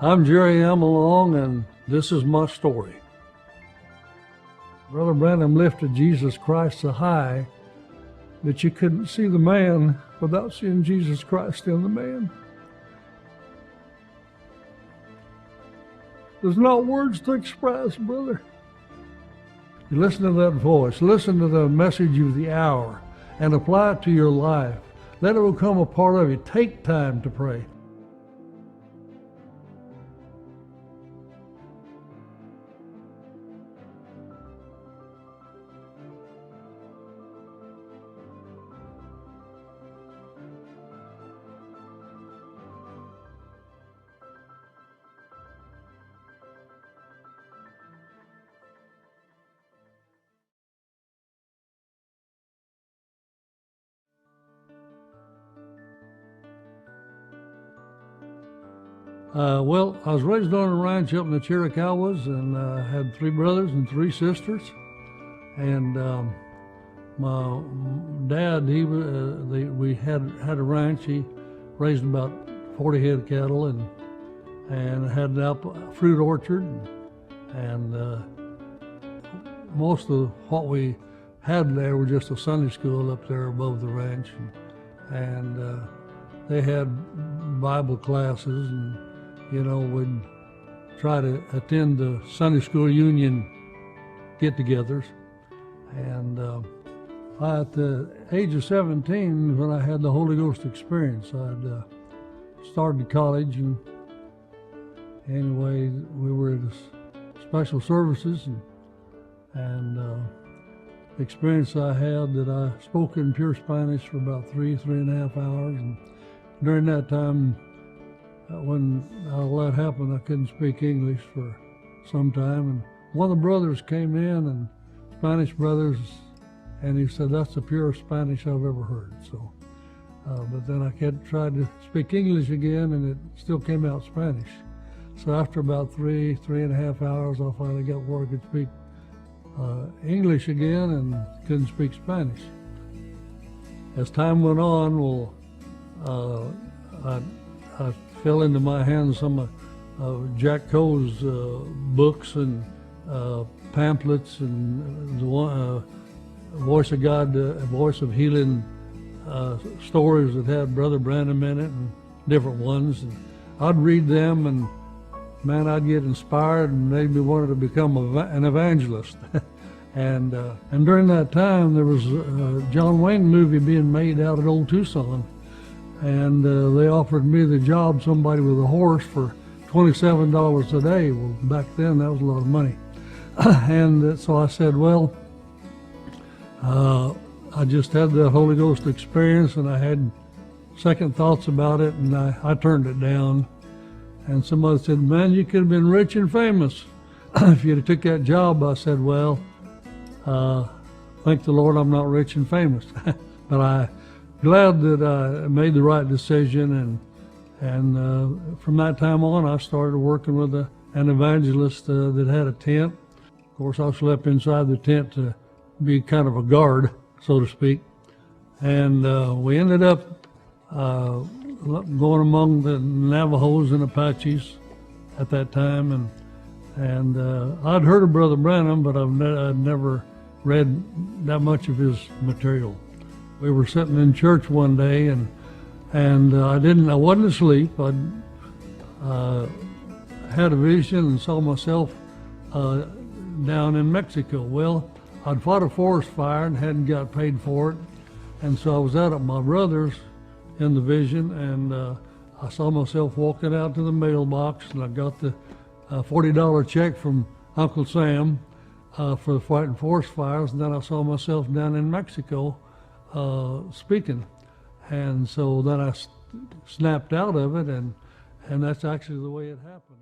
I'm Jerry Amalong, and this is my story. Brother Branham lifted Jesus Christ so high that you couldn't see the man without seeing Jesus Christ in the man. There's not words to express, brother. You listen to that voice, listen to the message of the hour, and apply it to your life. Let it become a part of you. Take time to pray. Well, I was raised on a ranch up in the Chiricahuas, and had 3 brothers and 3 sisters. And my dad, we had a ranch. He raised about 40 head of cattle, and had an fruit orchard, and most of what we had there was just a Sunday school up there above the ranch, and they had Bible classes, and we'd try to attend the Sunday School Union get-togethers. And at the age of 17, when I had the Holy Ghost experience, I'd started college, and anyway, we were at special services, and the experience I had that I spoke in pure Spanish for about 3.5 hours, and during that time, when all that happened, I couldn't speak English for some time, and one of the brothers came in, and Spanish brothers, and he said, "That's the purest Spanish I've ever heard." So, but then I tried to speak English again, and it still came out Spanish. So after about 3.5 hours, I finally got where I could speak English again and couldn't speak Spanish. As time went on, I fell into my hands some of Jack Coe's books and pamphlets, and the Voice of God, Voice of Healing stories that had Brother Branham in it, and different ones. And I'd read them, and man, I'd get inspired, and made me want to become an evangelist. and during that time, there was a John Wayne movie being made out at Old Tucson. And they offered me the job, somebody with a horse, for $27 a day. Well, back then, that was a lot of money. And so I said, well, I just had the Holy Ghost experience, and I had second thoughts about it, and I turned it down. And somebody said, "Man, you could have been rich and famous if you'd have took that job." I said, well, thank the Lord I'm not rich and famous. But I'm glad that I made the right decision, and from that time on, I started working with an evangelist that had a tent. Of course, I slept inside the tent to be kind of a guard, so to speak. And we ended up going among the Navajos and Apaches at that time, and I'd heard of Brother Branham, but I'd never read that much of his material. We were sitting in church one day, and I wasn't asleep. I had a vision and saw myself down in Mexico. Well, I'd fought a forest fire and hadn't got paid for it, and so I was out at my brother's in the vision, and I saw myself walking out to the mailbox, and I got the $40 check from Uncle Sam for fighting forest fires, and then I saw myself down in Mexico speaking. And so then I snapped out of it, and that's actually the way it happened.